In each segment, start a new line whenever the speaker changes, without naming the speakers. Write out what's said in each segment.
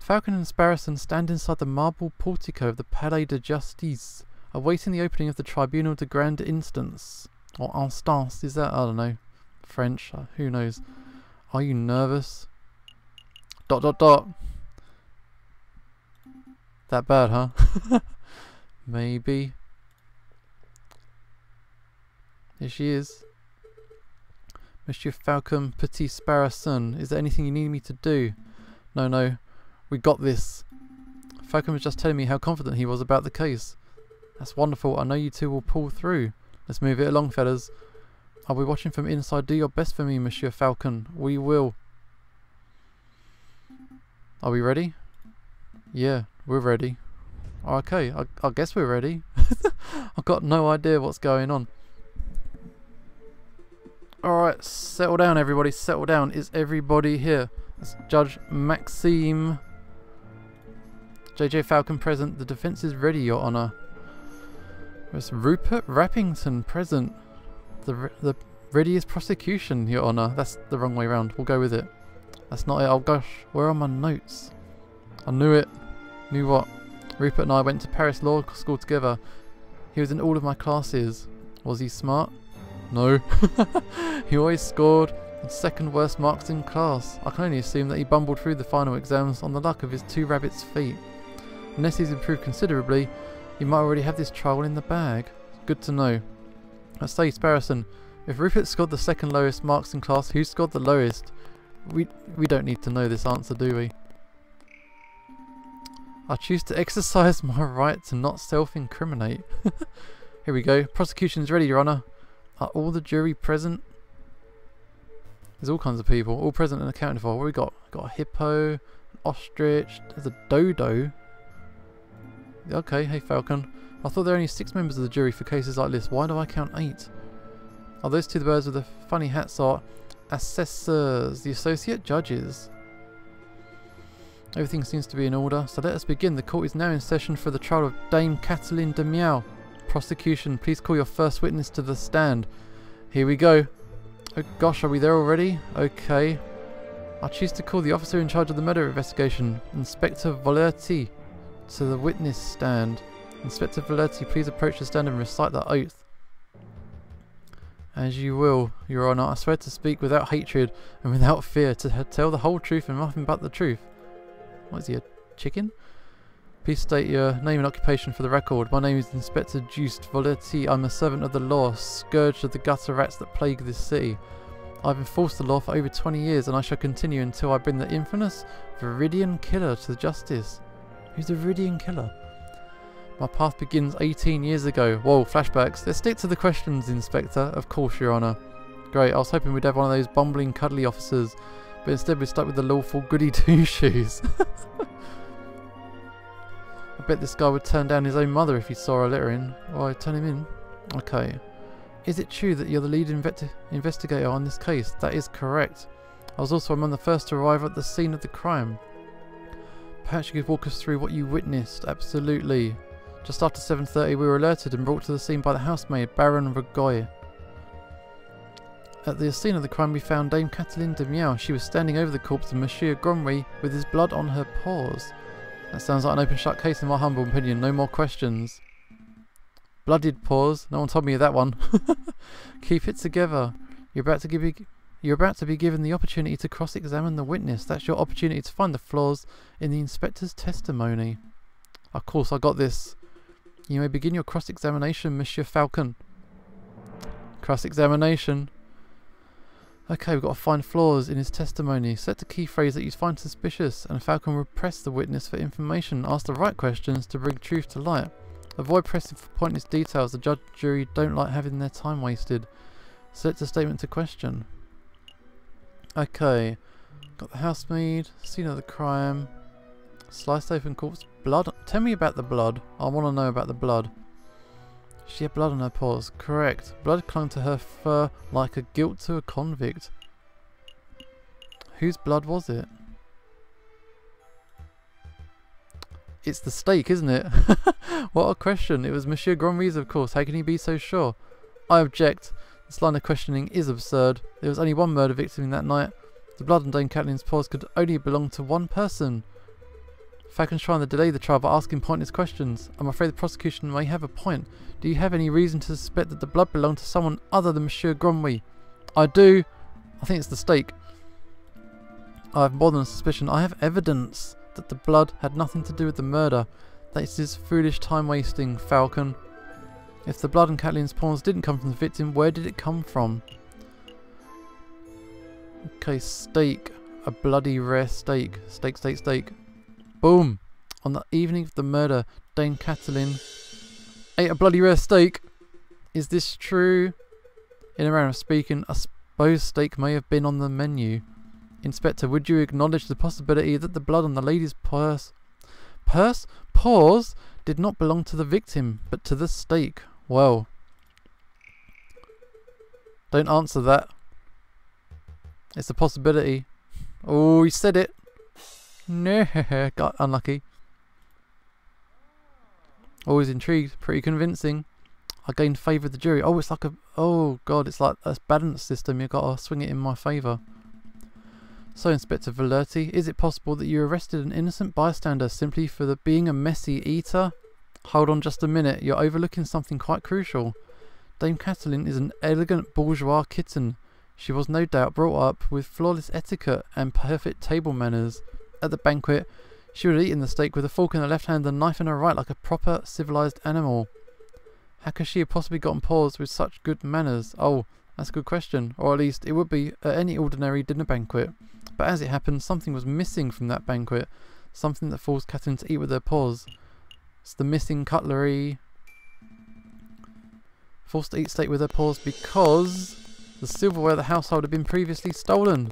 Falcon and Sparrowson stand inside the marble portico of the Palais de Justice, awaiting the opening of the Tribunal de Grande Instance. Or Instance, is that? I don't know. French, who knows. Are you nervous? ... That bad, huh? Maybe. Here she is. Monsieur Falcon, Petit Sparrowson, is there anything you need me to do? No, we got this. Falcon was just telling me how confident he was about the case. That's wonderful, I know you two will pull through. Let's move it along, fellas. I'll be watching from inside. Do your best for me, Monsieur Falcon. We will. Are we ready? Yeah, we're ready. Okay, I guess we're ready. I've got no idea what's going on. Alright, settle down everybody, settle down. Is everybody here? That's Judge Maxime. JJ Falcon present. The defence is ready, Your Honour. There's Rupert Rappington present. The readiest prosecution, Your Honour. That's the wrong way round. We'll go with it. That's not it. Oh gosh, where are my notes? I knew it. Knew what? Rupert and I went to Paris Law School together. He was in all of my classes. Was he smart? No. He always scored the second worst marks in class. I can only assume that he bumbled through the final exams on the luck of his two rabbits' feet. Unless he's improved considerably, he might already have this trial in the bag. Good to know. I say, Sparrowson, if Rupert scored the second lowest marks in class, who scored the lowest? We don't need to know this answer, do we? I choose to exercise my right to not self-incriminate. Here we go. Prosecution's ready, Your Honour. Are all the jury present? There's all kinds of people, all present and accounted for. What we got? Got a hippo, an ostrich, there's a dodo. Okay, hey Falcon. I thought there were only 6 members of the jury for cases like this. Why do I count 8? Are those two the birds with the funny hats are assessors, the associate judges? Everything seems to be in order, so let us begin. The court is now in session for the trial of Dame Cataline de Miao. Prosecution, please call your first witness to the stand. Here we go. Oh gosh, are we there already? Okay. I choose to call the officer in charge of the murder investigation, Inspector Volerty, to the witness stand. Inspector Volerty, please approach the stand and recite the oath. As you will, Your Honour. I swear to speak without hatred and without fear, to tell the whole truth and nothing but the truth. What is he, a chicken? Please state your name and occupation for the record. My name is Inspector Juste Volerty. I'm a servant of the law, scourge of the gutter rats that plague this city. I've enforced the law for over 20 years and I shall continue until I bring the infamous Viridian Killer to justice. Who's the Viridian Killer? My path begins 18 years ago. Whoa, flashbacks. Let's stick to the questions, Inspector. Of course, Your Honour. Great, I was hoping we'd have one of those bumbling, cuddly officers, but instead we're stuck with the lawful goody two-shoes. I bet this guy would turn down his own mother if he saw her littering. Why, turn him in. Okay. Is it true that you're the lead investigator on this case? That is correct. I was also among the first to arrive at the scene of the crime. Perhaps you could walk us through what you witnessed. Absolutely. Just after 7:30 we were alerted and brought to the scene by the housemaid, Baron Ragoy. At the scene of the crime we found Dame Cataline de Miao. She was standing over the corpse of Monsieur Gromry with his blood on her paws. That sounds like an open shut case in my humble opinion. No more questions. Blooded paws? No one told me of that one. Keep it together. You're about to be given the opportunity to cross-examine the witness. That's your opportunity to find the flaws in the inspector's testimony. Of course, I got this. You may begin your cross-examination, Monsieur Falcon. Cross-examination. Okay, we've got to find flaws in his testimony. Select a key phrase that you find suspicious, and Falcon will press the witness for information. Ask the right questions to bring truth to light. Avoid pressing for pointless details. The judge and jury don't like having their time wasted. Select a statement to question. Okay, got the housemaid, scene of the crime, sliced open corpse, blood. Tell me about the blood. I want to know about the blood. She had blood on her paws. Correct. Blood clung to her fur like a guilt to a convict. Whose blood was it? It's the stake, isn't it? What a question. It was Monsieur Gromry's, of course. How can he be so sure? I object. This line of questioning is absurd. There was only one murder victim in that night. The blood on Dame Cataline's paws could only belong to one person. Falcon's trying to delay the trial by asking pointless questions. I'm afraid the prosecution may have a point. Do you have any reason to suspect that the blood belonged to someone other than Monsieur Gromwy? I do. I think it's the steak. I have more than a suspicion. I have evidence that the blood had nothing to do with the murder. That is foolish time wasting, Falcon. If the blood and Kathleen's pawns didn't come from the victim, where did it come from? Okay, steak. A bloody rare steak. Steak, steak, steak. Boom! On the evening of the murder, Dame Kathleen ate a bloody rare steak. Is this true? In a manner of speaking, I suppose steak may have been on the menu. Inspector, would you acknowledge the possibility that the blood on the lady's paws did not belong to the victim, but to the steak? Well, don't answer that. It's a possibility. Oh, he said it. No, got unlucky. Always intrigued, pretty convincing. I gained favour of the jury. Oh, it's like a... Oh, God, it's like a balance system. You've got to swing it in my favour. So, Inspector Valerti, is it possible that you arrested an innocent bystander simply for being a messy eater? Hold on just a minute. You're overlooking something quite crucial. Dame Kathleen is an elegant bourgeois kitten. She was no doubt brought up with flawless etiquette and perfect table manners. At the banquet, she would have eaten the steak with a fork in her left hand and a knife in her right like a proper civilized animal. How could she have possibly gotten paws with such good manners? Oh, that's a good question. Or at least it would be at any ordinary dinner banquet. But as it happened, something was missing from that banquet. Something that forced Kathleen to eat with her paws. It's the missing cutlery. Forced to eat steak with her paws because the silverware of the household had been previously stolen.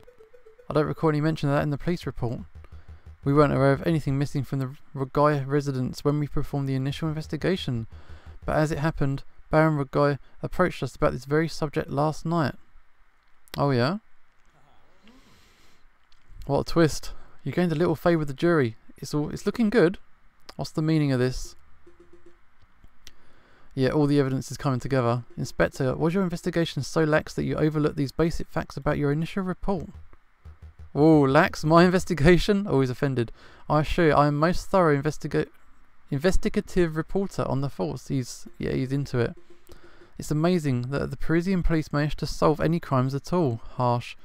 I don't recall any mention of that in the police report. We weren't aware of anything missing from the Rogoy residence when we performed the initial investigation. But as it happened, Baron Rogoy approached us about this very subject last night. Oh yeah? What a twist. You gained a little favour with the jury. It's looking good. What's the meaning of this? Yeah, all the evidence is coming together. Inspector, was your investigation so lax that you overlooked these basic facts about your initial report? Oh, lax? My investigation? Oh, he's offended. I assure you, I am most thorough investigative reporter on the force. He's into it. It's amazing that the Parisian police managed to solve any crimes at all. Harsh.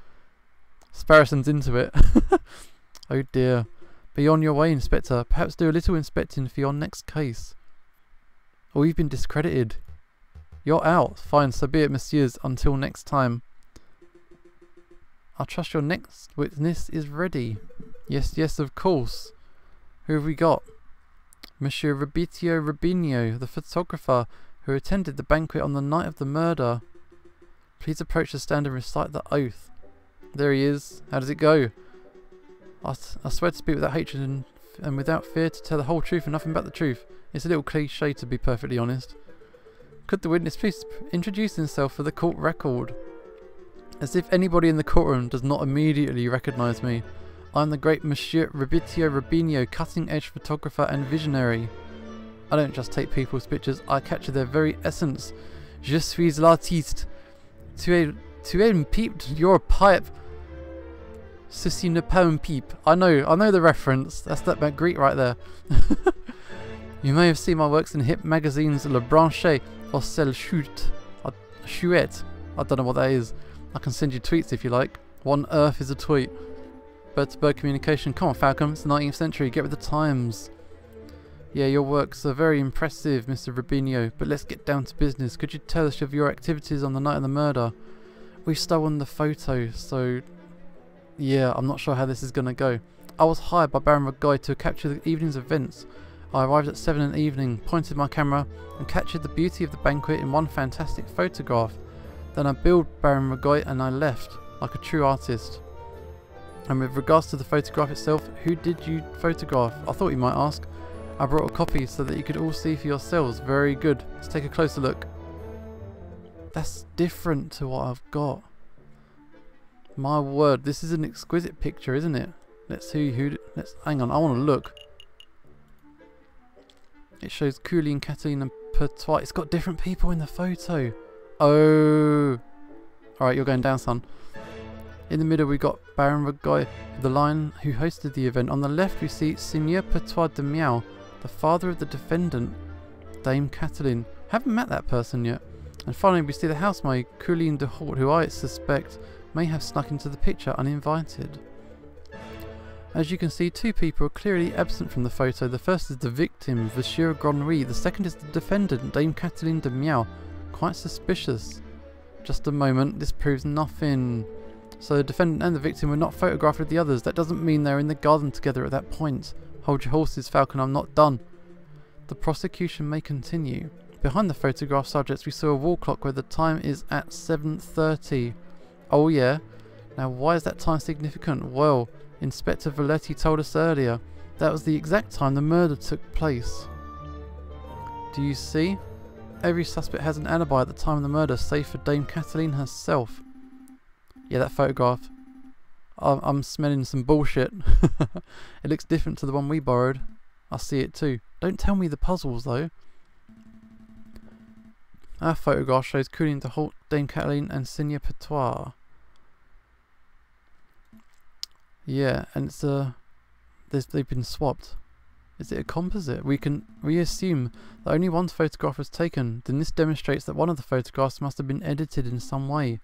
Sparrison's into it. Oh dear. Be on your way, Inspector. Perhaps do a little inspecting for your next case. Oh, you've been discredited. You're out. Fine, so be it, messieurs. Until next time. I trust your next witness is ready. Yes, yes, of course. Who have we got? Monsieur Robitio Rubinho, the photographer who attended the banquet on the night of the murder. Please approach the stand and recite the oath. There he is. How does it go? I swear to speak without hatred and without fear, to tell the whole truth and nothing but the truth. It's a little cliche, to be perfectly honest. Could the witness please introduce himself for the court record? As if anybody in the courtroom does not immediately recognise me. I am the great Monsieur Robitio Rubinho, cutting-edge photographer and visionary. I don't just take people's pictures, I capture their very essence. Je suis l'artiste. Tu es une pipe, you're a pipe. Ceci n'est pas une pipe. I know the reference. That's that Magritte right there. You may have seen my works in hip magazines Le Branche or Celle Chouette. I don't know what that is. I can send you tweets if you like. What on earth is a tweet? Bird-to-bird communication. Come on, Falcon. It's the 19th century. Get with the times. Yeah, your works are very impressive, Mr. Rubinho. But let's get down to business. Could you tell us of your activities on the night of the murder? We've stolen the photo, so... yeah, I'm not sure how this is going to go. I was hired by Baron Rogoy to capture the evening's events. I arrived at 7 in the evening, pointed my camera, and captured the beauty of the banquet in one fantastic photograph. Then I billed Baron Rogoy and I left, like a true artist. And with regards to the photograph itself, who did you photograph? I thought you might ask. I brought a copy so that you could all see for yourselves. Very good. Let's take a closer look. That's different to what I've got. My word, this is an exquisite picture, isn't it? Let's see who... hang on, I want to look. It shows Cooley and Kathleen and Pertois. It's got different people in the photo. Oh. Alright, you're going down, son. In the middle we got Baron Rogoy, the Lion, who hosted the event. On the left we see Seigneur Patois de Miao, the father of the defendant, Dame Cataline. Haven't met that person yet. And finally we see the housemaid, Courtoom de Hort, who I suspect may have snuck into the picture uninvited. As you can see, two people are clearly absent from the photo. The first is the victim, Monsieur Gronry. The second is the defendant, Dame Cataline de Miao. Quite suspicious. Just a moment, this proves nothing. So the defendant and the victim were not photographed with the others. That doesn't mean they're in the garden together at that point. Hold your horses, Falcon, I'm not done. The prosecution may continue. Behind the photograph subjects we saw a wall clock where the time is at 7:30. Oh yeah? Now why is that time significant? Well, Inspector Valetti told us earlier that was the exact time the murder took place. Do you see? Every suspect has an alibi at the time of the murder, save for Dame Cataline herself. Yeah, that photograph. I'm smelling some bullshit. It looks different to the one we borrowed. I see it too. Don't tell me the puzzles though. Our photograph shows Courtoom de Hort, Dame Cataline and Seigneur Patois. Yeah, and it's they've been swapped. Is it a composite? We assume that only one photograph was taken. Then this demonstrates that one of the photographs must have been edited in some way.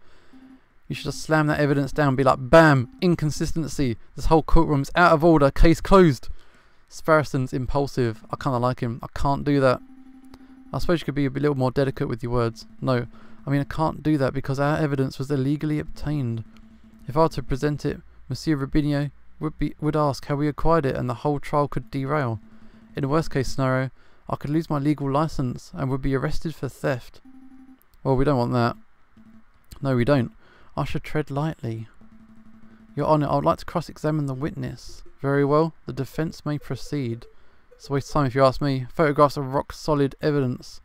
You should just slam that evidence down and be like, BAM! Inconsistency! This whole courtroom's out of order, case closed! Sparrison's impulsive. I kinda like him. I can't do that. I suppose you could be a little more delicate with your words. No, I mean I can't do that because our evidence was illegally obtained. If I were to present it, Monsieur Rubinio would ask how we acquired it and the whole trial could derail. In a worst case scenario, I could lose my legal license and would be arrested for theft. Well, we don't want that. No, we don't. I should tread lightly. Your Honour, I would like to cross-examine the witness. Very well, the defence may proceed. It's a waste of time if you ask me. Photographs are rock-solid evidence.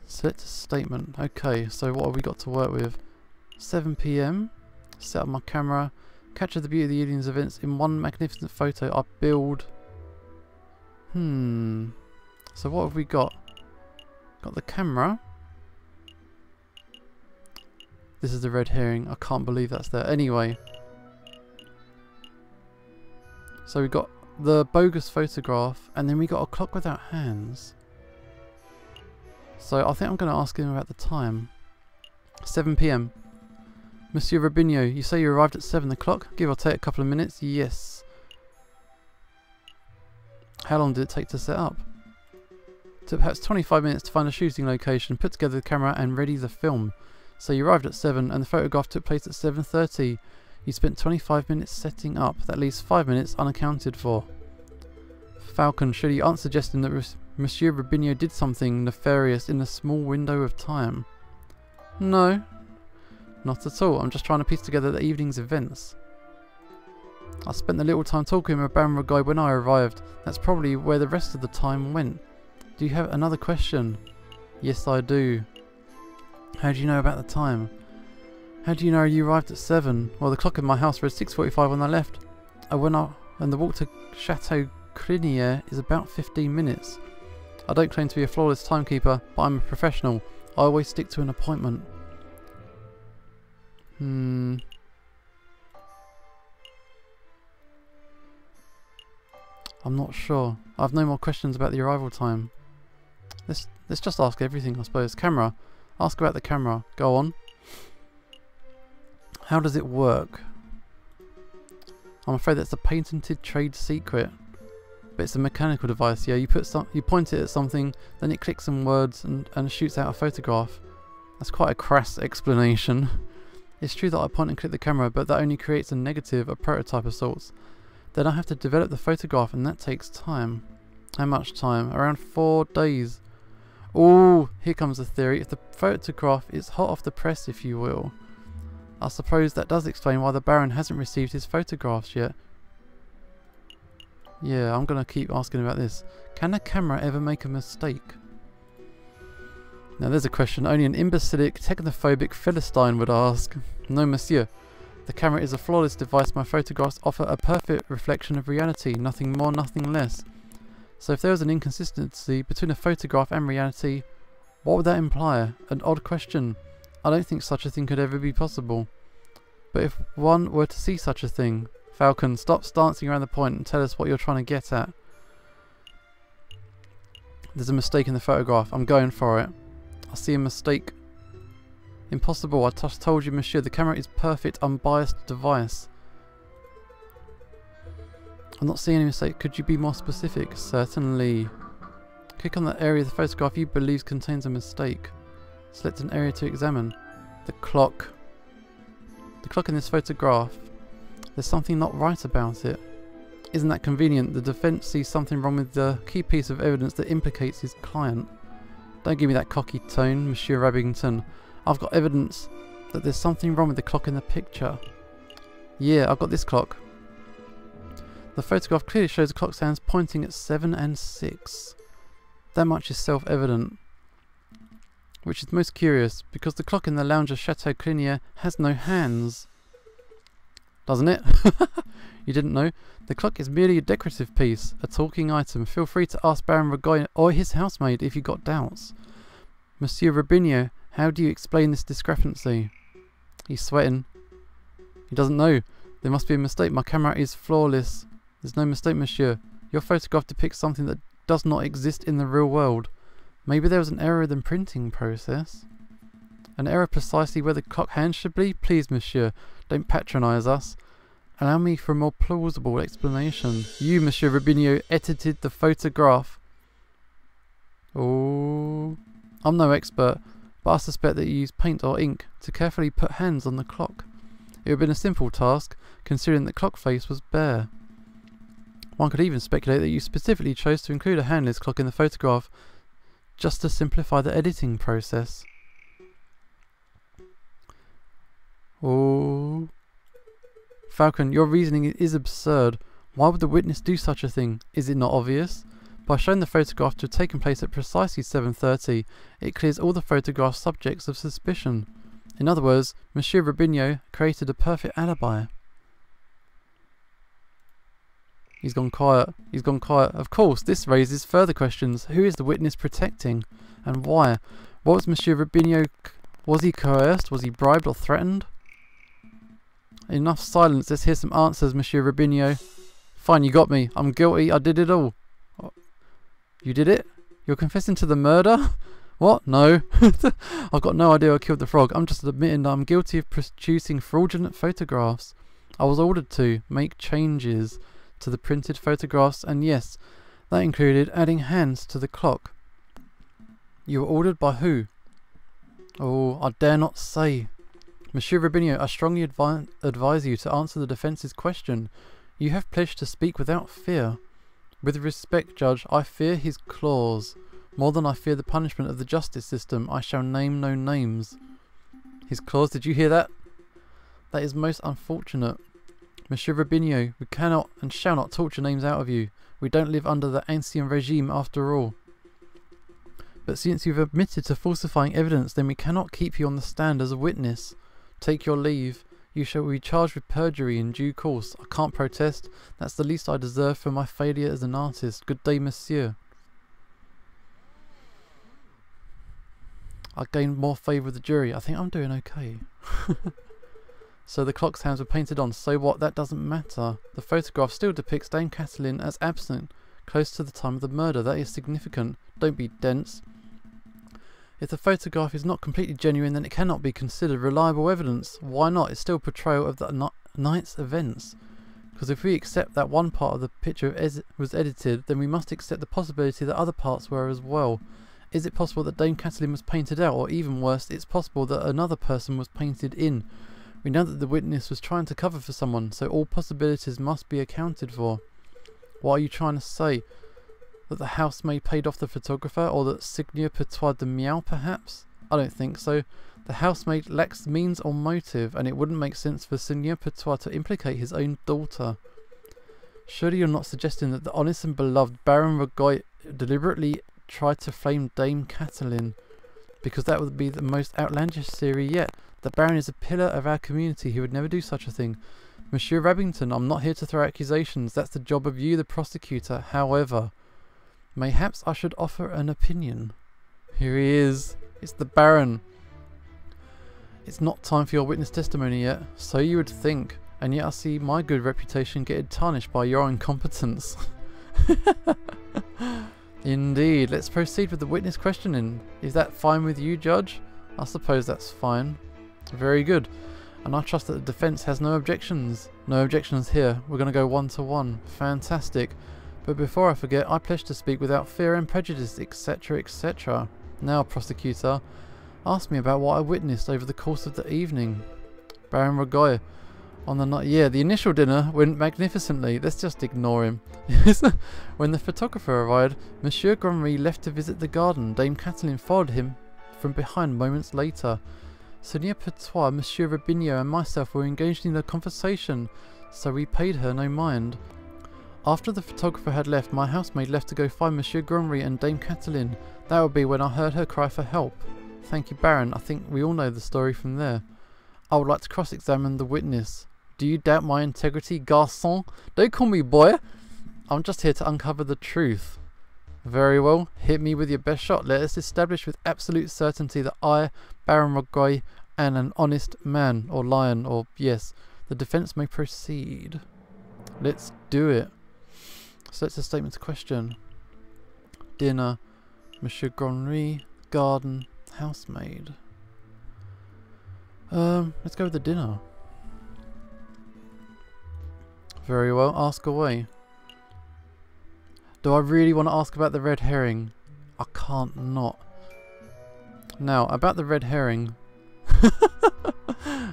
Select a statement. Okay, so what have we got to work with? 7 PM. Set up my camera. Capture the beauty of the evening's events in one magnificent photo. I build... So what have we got? Got the camera. This is the red herring. I can't believe that's there. Anyway. So we got the bogus photograph, and then we got a clock without hands. So I think I'm going to ask him about the time. 7 PM. Monsieur Rubinio, you say you arrived at 7 o'clock? Give or take a couple of minutes? Yes. How long did it take to set up? It took perhaps 25 minutes to find a shooting location, put together the camera and ready the film. So you arrived at 7 and the photograph took place at 7:30. You spent 25 minutes setting up. That leaves 5 minutes unaccounted for. Falcon, surely you aren't suggesting that Monsieur Rubinio did something nefarious in a small window of time? No. Not at all. I'm just trying to piece together the evening's events. I spent a little time talking with Baron Rogoy when I arrived. That's probably where the rest of the time went. Do you have another question? Yes, I do. How do you know about the time? How do you know you arrived at 7? Well, the clock in my house read 6:45 when I left. And the walk to Chateau Crinier is about 15 minutes. I don't claim to be a flawless timekeeper, but I'm a professional. I always stick to an appointment. I'm not sure. I have no more questions about the arrival time. Let's just ask everything, I suppose. Camera. Ask about the camera. Go on. How does it work? I'm afraid that's a patented trade secret. But it's a mechanical device, yeah. You point it at something, then it clicks some words and shoots out a photograph. That's quite a crass explanation. It's true that I point and click the camera, but that only creates a negative, a prototype of sorts. Then I have to develop the photograph and that takes time. How much time? Around 4 days. Oh, here comes the theory. If the photograph is hot off the press, if you will. I suppose that does explain why the Baron hasn't received his photographs yet. Yeah, I'm going to keep asking about this. Can a camera ever make a mistake? Now there's a question only an imbecilic, technophobic Philistine would ask. No, monsieur. The camera is a flawless device. My photographs offer a perfect reflection of reality. Nothing more, nothing less. So if there was an inconsistency between a photograph and reality, what would that imply? An odd question. I don't think such a thing could ever be possible. But if one were to see such a thing... Falcon, stop dancing around the point and tell us what you're trying to get at. There's a mistake in the photograph. I'm going for it. I see a mistake. Impossible. I just told you, monsieur. The camera is perfect, unbiased device. I'm not seeing any mistake. Could you be more specific? Certainly. Click on the area of the photograph you believe contains a mistake. Select an area to examine. The clock. The clock in this photograph. There's something not right about it. Isn't that convenient? The defence sees something wrong with the key piece of evidence that implicates his client. Don't give me that cocky tone, Monsieur Rabington. I've got evidence that there's something wrong with the clock in the picture. Yeah, I've got this clock. The photograph clearly shows the clock's hands pointing at 7 and 6. That much is self-evident. Which is most curious, because the clock in the lounge of Chateau Clinier has no hands. Doesn't it? You didn't know? The clock is merely a decorative piece, a talking item. Feel free to ask Baron Ragoy or his housemaid if you got doubts. Monsieur Robinho, how do you explain this discrepancy? He's sweating. He doesn't know. There must be a mistake. My camera is flawless. There's no mistake, monsieur. Your photograph depicts something that does not exist in the real world. Maybe there was an error in the printing process. An error precisely where the clock hands should be? Please, monsieur, don't patronise us. Allow me for a more plausible explanation. You, Monsieur Robinho, edited the photograph. Oh, I'm no expert, but I suspect that you used paint or ink to carefully put hands on the clock. It would have been a simple task, considering the clock face was bare. One could even speculate that you specifically chose to include a handless clock in the photograph, just to simplify the editing process. Oh, Falcon, your reasoning is absurd. Why would the witness do such a thing? Is it not obvious? By showing the photograph to have taken place at precisely 7:30, it clears all the photograph subjects of suspicion. In other words, Monsieur Robinho created a perfect alibi. He's gone quiet. He's gone quiet. Of course, this raises further questions. Who is the witness protecting? And why? What was Monsieur Robinho? Was he coerced? Was he bribed or threatened? Enough silence. Let's hear some answers, Monsieur Robinho. Fine, you got me. I'm guilty. I did it all. You did it? You're confessing to the murder? What? No. I've got no idea I killed the frog. I'm just admitting that I'm guilty of producing fraudulent photographs. I was ordered to make changes to the printed photographs, and yes, that included adding hands to the clock. You were ordered by who? Oh, I dare not say. Monsieur Robinho, I strongly advise you to answer the defence's question. You have pledged to speak without fear. With respect, Judge, I fear his claws. More than I fear the punishment of the justice system. I shall name no names. His claws, did you hear that? That is most unfortunate. Monsieur Robinho, we cannot and shall not torture names out of you. We don't live under the ancien regime after all. But since you've admitted to falsifying evidence, then we cannot keep you on the stand as a witness. Take your leave. You shall be charged with perjury in due course. I can't protest. That's the least I deserve for my failure as an artist. Good day, monsieur. I gained more favour with the jury. I think I'm doing okay. So the clock's hands were painted on. So what? That doesn't matter. The photograph still depicts Dame Cataline as absent, close to the time of the murder. That is significant. Don't be dense. If the photograph is not completely genuine, then it cannot be considered reliable evidence. Why not? It's still a portrayal of the night's events. Because if we accept that one part of the picture was edited, then we must accept the possibility that other parts were as well. Is it possible that Dame Cataline was painted out? Or even worse, it's possible that another person was painted in. We know that the witness was trying to cover for someone, so all possibilities must be accounted for. What are you trying to say? That the housemaid paid off the photographer, or that Seigneur Patois de Miao perhaps? I don't think so. The housemaid lacks means or motive, and it wouldn't make sense for Seigneur Patois to implicate his own daughter. Surely you're not suggesting that the honest and beloved Baron Ragoy deliberately tried to flame Dame Cataline? Because that would be the most outlandish theory yet. The Baron is a pillar of our community. He would never do such a thing. Monsieur Rabington, I'm not here to throw accusations. That's the job of you, the prosecutor. However, mayhaps I should offer an opinion. Here he is. It's the Baron. It's not time for your witness testimony yet. So you would think. And yet I see my good reputation getting tarnished by your incompetence. Indeed. Let's proceed with the witness questioning. Is that fine with you, Judge? I suppose that's fine. Very good. And I trust that the defence has no objections. No objections here. We're going to go 1-to-1. Fantastic. But before I forget, I pledge to speak without fear and prejudice, etc., etc. Now, prosecutor, ask me about what I witnessed over the course of the evening. Baron Rogoy, on the night... Yeah, the initial dinner went magnificently. Let's just ignore him. When the photographer arrived, Monsieur Gromry left to visit the garden. Dame Cataline followed him from behind moments later. Sonia Petois, Monsieur Robinho and myself were engaged in a conversation, so we paid her no mind. After the photographer had left, my housemaid left to go find Monsieur Gromry and Dame Cataline. That would be when I heard her cry for help. Thank you, Baron. I think we all know the story from there. I would like to cross-examine the witness. Do you doubt my integrity, garçon? Don't call me boy. I'm just here to uncover the truth. Very well. Hit me with your best shot. Let us establish with absolute certainty that I, Baron Rogoy, am an honest man, or lion, or yes. The defence may proceed. Let's do it. So that's a statement to question. Dinner, Monsieur Gromry, garden, housemaid. Let's go with the dinner. Very well, ask away. Do I really want to ask about the red herring? I can't not. Now, about the red herring.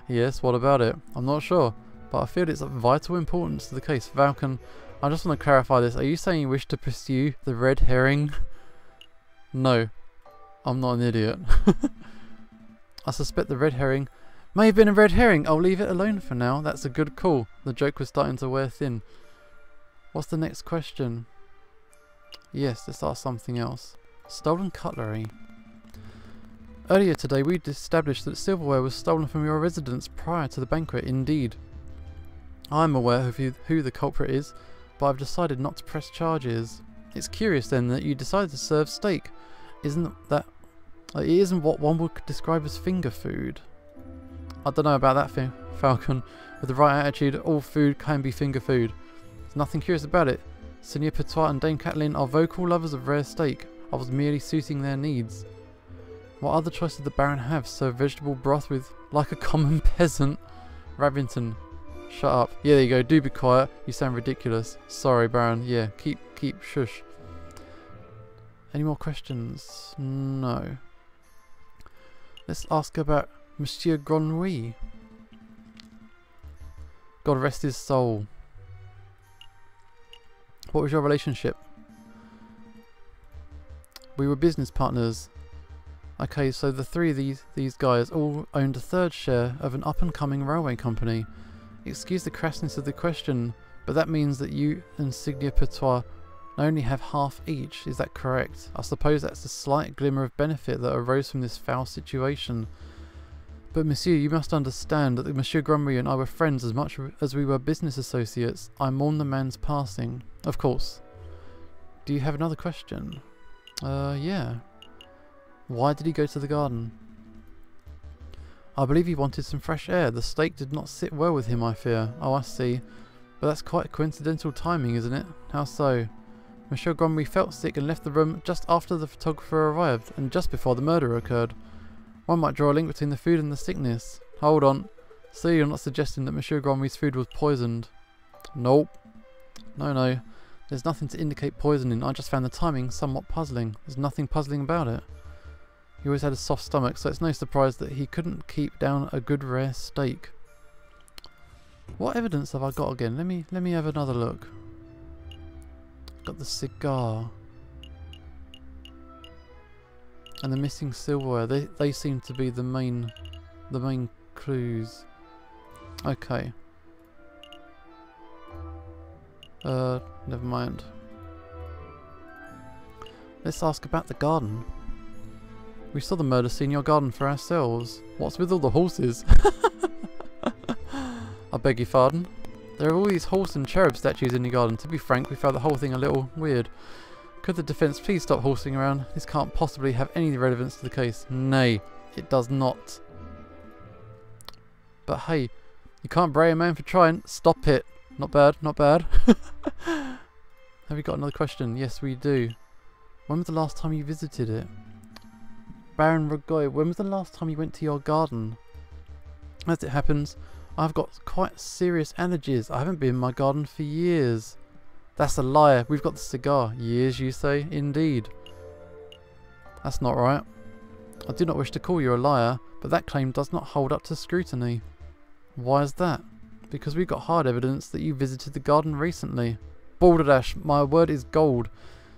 Yes, what about it? I'm not sure, but I feel it's of vital importance to the case. Falcon, I just want to clarify this. Are you saying you wish to pursue the red herring? No, I'm not an idiot. I suspect the red herring may have been a red herring. I'll leave it alone for now. That's a good call. The joke was starting to wear thin. What's the next question? Yes, let's ask something else. Stolen cutlery. Earlier today we established that silverware was stolen from your residence prior to the banquet. Indeed. I am aware of who the culprit is, but I've decided not to press charges. It's curious then that you decided to serve steak. It isn't what one would describe as finger food. I don't know about that thing, Falcon. With the right attitude, all food can be finger food. There's nothing curious about it. Sonia Petois and Dame Cataline are vocal lovers of rare steak. I was merely suiting their needs. What other choice did the Baron have? Serve vegetable broth with, like a common peasant? Ravington, shut up. Yeah, there you go. Do be quiet. You sound ridiculous. Sorry, Baron. Yeah, keep shush. Any more questions? No. Let's ask about Monsieur Gromry. God rest his soul. What was your relationship? We were business partners. Okay, so the three of these guys all owned a third share of an up-and-coming railway company. Excuse the crassness of the question, but that means that you and Sonia Petois only have half each. Is that correct? I suppose that's a slight glimmer of benefit that arose from this foul situation. But monsieur, you must understand that Monsieur Gromry and I were friends as much as we were business associates. I mourn the man's passing. Of course. Do you have another question? Yeah. Why did he go to the garden? I believe he wanted some fresh air. The steak did not sit well with him, I fear. Oh, I see. But that's quite coincidental timing, isn't it? How so? Monsieur Gromry felt sick and left the room just after the photographer arrived, and just before the murder occurred. One might draw a link between the food and the sickness. Hold on. So you're not suggesting that Monsieur Gromry's food was poisoned? Nope. No. There's nothing to indicate poisoning. I just found the timing somewhat puzzling. There's nothing puzzling about it. He always had a soft stomach, so it's no surprise that he couldn't keep down a good rare steak. What evidence have I got again? Let me have another look. Got the cigar. And the missing silverware. They seem to be the main clues. Okay. Never mind. Let's ask about the garden. We saw the murder scene in your garden for ourselves. What's with all the horses? I beg your pardon? There are all these horse and cherub statues in the garden. To be frank, we found the whole thing a little weird. Could the defence please stop horsing around? This can't possibly have any relevance to the case. Nay, it does not. But hey, you can't berate a man for trying. Stop it. Not bad, not bad. Have we got another question? Yes, we do. When was the last time you visited it? Baron Rogoy, when was the last time you went to your garden? As it happens, I've got quite serious allergies. I haven't been in my garden for years. That's a liar. We've got the cigar. Years, you say? Indeed. That's not right. I do not wish to call you a liar, but that claim does not hold up to scrutiny. Why is that? Because we've got hard evidence that you visited the garden recently. Balderdash, my word is gold.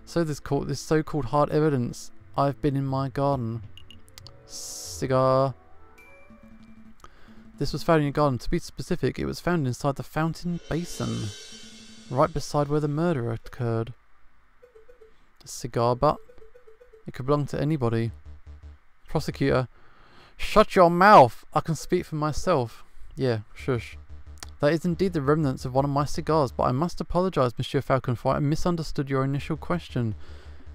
So this so-called hard evidence. I've been in my garden. Cigar. This was found in your garden. To be specific, it was found inside the fountain basin, right beside where the murder occurred. A cigar butt. It could belong to anybody. Prosecutor. Shut your mouth! I can speak for myself. Yeah, shush. That is indeed the remnants of one of my cigars, but I must apologise, Monsieur Falcon, for I misunderstood your initial question.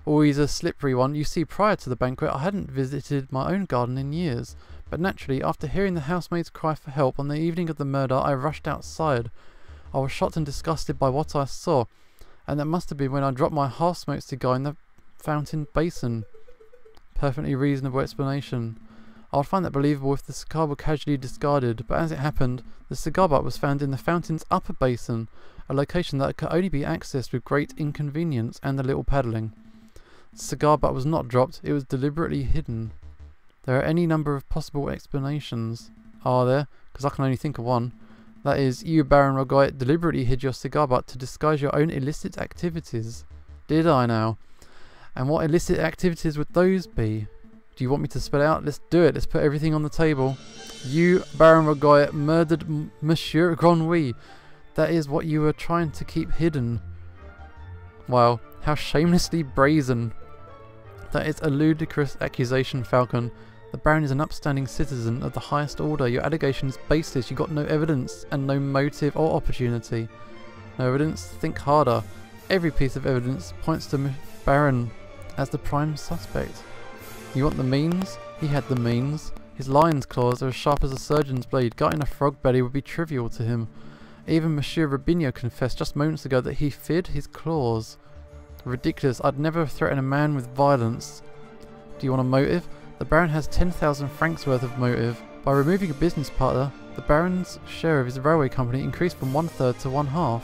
Always a slippery one. You see, prior to the banquet, I hadn't visited my own garden in years. But naturally, after hearing the housemaid's cry for help on the evening of the murder, I rushed outside. I was shocked and disgusted by what I saw, and that must have been when I dropped my half-smoked cigar in the fountain basin. Perfectly reasonable explanation. I would find that believable if the cigar were casually discarded, but as it happened, the cigar butt was found in the fountain's upper basin, a location that could only be accessed with great inconvenience and a little paddling. The cigar butt was not dropped, it was deliberately hidden. There are any number of possible explanations. Are there? Because I can only think of one. That is, you, Baron Rogoy, deliberately hid your cigar butt to disguise your own illicit activities. Did I now? And what illicit activities would those be? Do you want me to spell it out? Let's do it. Let's put everything on the table. You, Baron Rogoy, murdered Monsieur Grenouille. That is what you were trying to keep hidden. Wow, how shamelessly brazen. That is a ludicrous accusation, Falcon. The Baron is an upstanding citizen of the highest order. Your allegation is baseless. You got no evidence and no motive or opportunity. No evidence? Think harder. Every piece of evidence points to Baron as the prime suspect. You want the means? He had the means. His lion's claws are as sharp as a surgeon's blade. Gutting a frog belly would be trivial to him. Even Monsieur Robinho confessed just moments ago that he feared his claws. Ridiculous. I'd never threaten a man with violence. Do you want a motive? The Baron has 10,000 francs worth of motive. By removing a business partner, the Baron's share of his railway company increased from 1/3 to 1/2.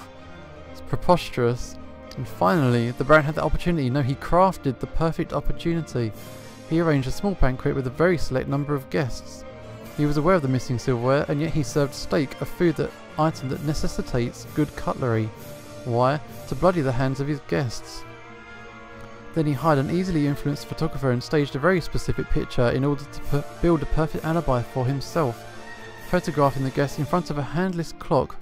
It's preposterous. And finally, the Baron had the opportunity. No, he crafted the perfect opportunity. He arranged a small banquet with a very select number of guests. He was aware of the missing silverware, and yet he served steak, a item that necessitates good cutlery. Why? To bloody the hands of his guests. Then he hired an easily influenced photographer and staged a very specific picture in order to build a perfect alibi for himself. Photographing the guests in front of a handless clock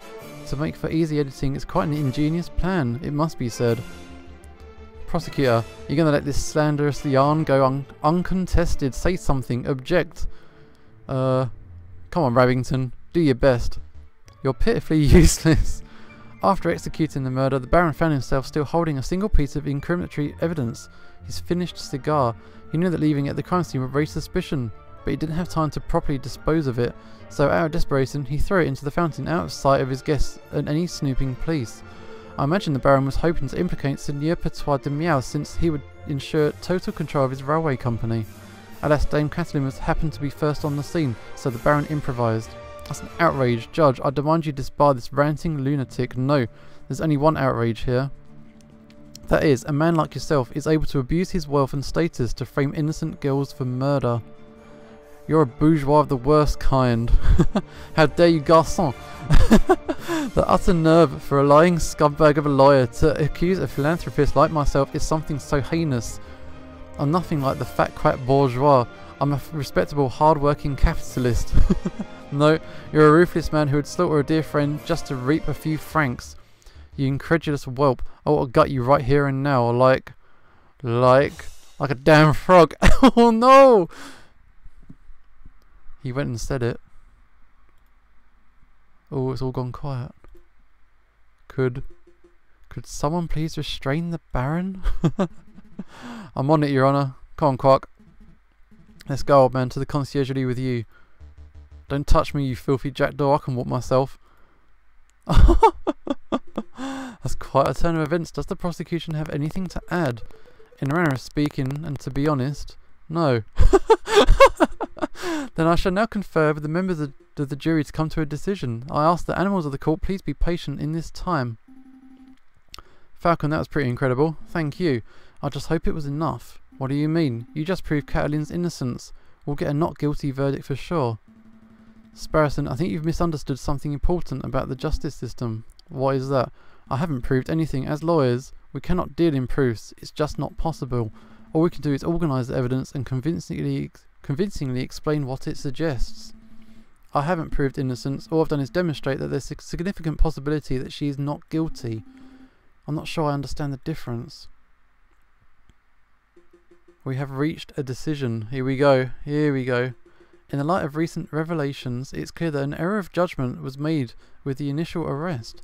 to make for easy editing is quite an ingenious plan, it must be said. Prosecutor, you're going to let this slanderous yarn go uncontested. Say something. Object. Come on, Rabington. Do your best. You're pitifully useless. After executing the murder, the Baron found himself still holding a single piece of incriminatory evidence, his finished cigar. He knew that leaving it at the crime scene would raise suspicion, but he didn't have time to properly dispose of it, so out of desperation he threw it into the fountain out of sight of his guests and any snooping police. I imagine the Baron was hoping to implicate Seigneur Petois de Miao, since he would ensure total control of his railway company. Alas, Dame Kathleen happened to be first on the scene, so the Baron improvised. That's an outrage. Judge, I demand you disbar this ranting lunatic. No, there's only one outrage here. That is, a man like yourself is able to abuse his wealth and status to frame innocent girls for murder. You're a bourgeois of the worst kind. How dare you, garçon? The utter nerve for a lying scumbag of a lawyer to accuse a philanthropist like myself is something so heinous. I'm nothing like the fat quack bourgeois. I'm a respectable, hard-working capitalist. No, you're a ruthless man who would slaughter a dear friend just to reap a few francs. You incredulous whelp. I will gut you right here and now, like a damn frog. Oh no! He went and said it. Oh, it's all gone quiet. Could someone please restrain the Baron? I'm on it, Your Honour. Come on, Quark. Let's go, old man, to the conciergerie with you. Don't touch me, you filthy jackdaw. I can walk myself. That's quite a turn of events. Does the prosecution have anything to add? In a manner of speaking, and to be honest, no. Then I shall now confer with the members of the jury to come to a decision. I ask the animals of the court, please be patient in this time. Falcon, that was pretty incredible. Thank you. I just hope it was enough. What do you mean? You just proved Catalin's innocence. We'll get a not guilty verdict for sure. Sparrowson, I think you've misunderstood something important about the justice system. What is that? I haven't proved anything. As lawyers, we cannot deal in proofs. It's just not possible. All we can do is organise the evidence and convincingly explain what it suggests. I haven't proved innocence. All I've done is demonstrate that there's a significant possibility that she is not guilty. I'm not sure I understand the difference. We have reached a decision. Here we go. Here we go. In the light of recent revelations, it's clear that an error of judgment was made with the initial arrest.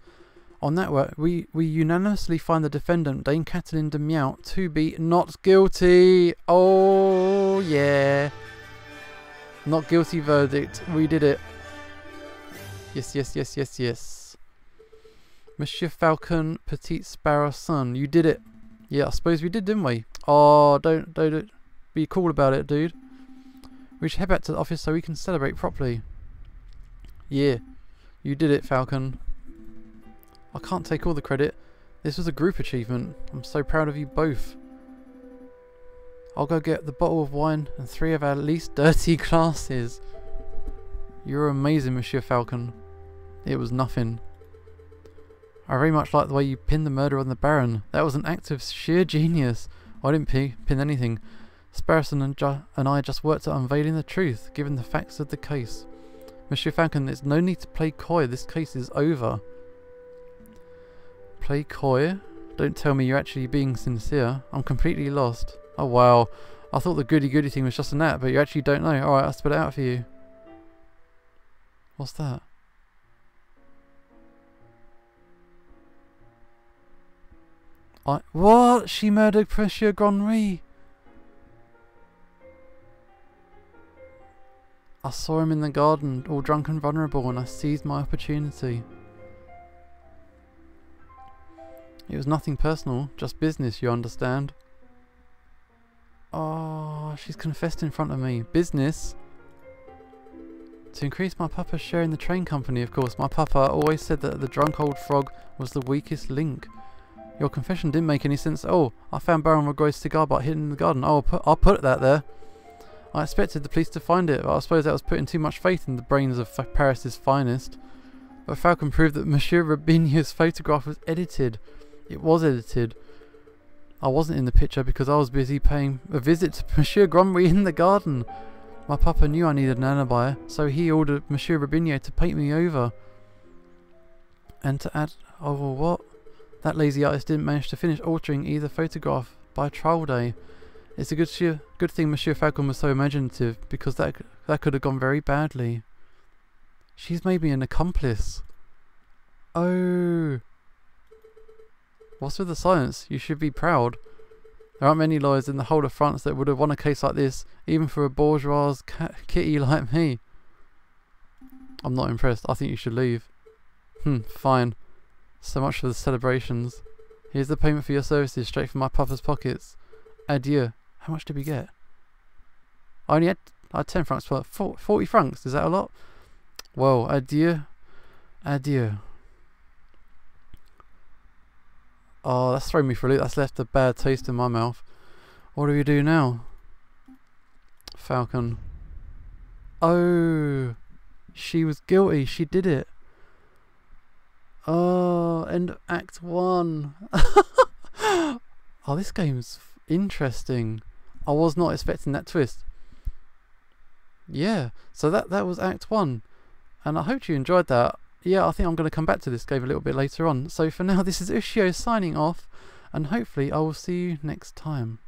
On that work, we unanimously find the defendant, Dame Catalin de Miaut, to be not guilty. Oh, yeah. Not guilty verdict. We did it. Yes, yes, yes, yes, yes. Monsieur Falcon, Petite Sparrow son, you did it. Yeah, I suppose we did, didn't we? Oh, don't be cool about it, dude. We should head back to the office so we can celebrate properly. Yeah, you did it, Falcon. I can't take all the credit. This was a group achievement. I'm so proud of you both. I'll go get the bottle of wine and 3 of our least dirty glasses. You're amazing, Monsieur Falcon. It was nothing. I very much like the way you pinned the murder on the Baron. That was an act of sheer genius. I didn't pin anything. Sparrowson and I just worked at unveiling the truth, given the facts of the case. Monsieur Falcon, there's no need to play coy. This case is over. Play coy? Don't tell me you're actually being sincere. I'm completely lost. Oh wow. I thought the goody thing was just an act, but you actually don't know. Alright, I'll spell it out for you. What's that? What? She murdered Monsieur Gronry. I saw him in the garden, all drunk and vulnerable, and I seized my opportunity. It was nothing personal, just business, you understand. Oh, she's confessed in front of me. Business? To increase my papa's share in the train company, of course. My papa always said that the drunk old frog was the weakest link. Your confession didn't make any sense at all. I found Baron Rogoy's cigar butt hidden in the garden. Oh, I'll put that there. I expected the police to find it, but I suppose that was putting too much faith in the brains of Paris's finest. But Falcon proved that Monsieur Robinho's photograph was edited. It was edited. I wasn't in the picture because I was busy paying a visit to Monsieur Gromry in the garden. My papa knew I needed an alibi, so he ordered Monsieur Robinho to paint me over. And to add... oh, what? That lazy artist didn't manage to finish altering either photograph by trial day. It's a good thing Monsieur Falcon was so imaginative, because that could have gone very badly. She's made me an accomplice. Oh. What's with the silence? You should be proud. There aren't many lawyers in the whole of France that would have won a case like this, even for a bourgeois kitty like me. I'm not impressed. I think you should leave. Fine. So much for the celebrations. Here's the payment for your services, straight from my papa's pockets. Adieu. How much did we get? I only had 10 francs for 40 francs. Is that a lot? Well, adieu. Adieu. Oh, that's thrown me for a loop. That's left a bad taste in my mouth. What do we do now? Falcon. Oh. She was guilty. She did it. Oh, end of Act 1. Oh, this game's interesting. I was not expecting that twist. Yeah, so that was Act 1. And I hope you enjoyed that. Yeah, I think I'm going to come back to this game a little bit later on. So for now, this is Ushio signing off. And hopefully I will see you next time.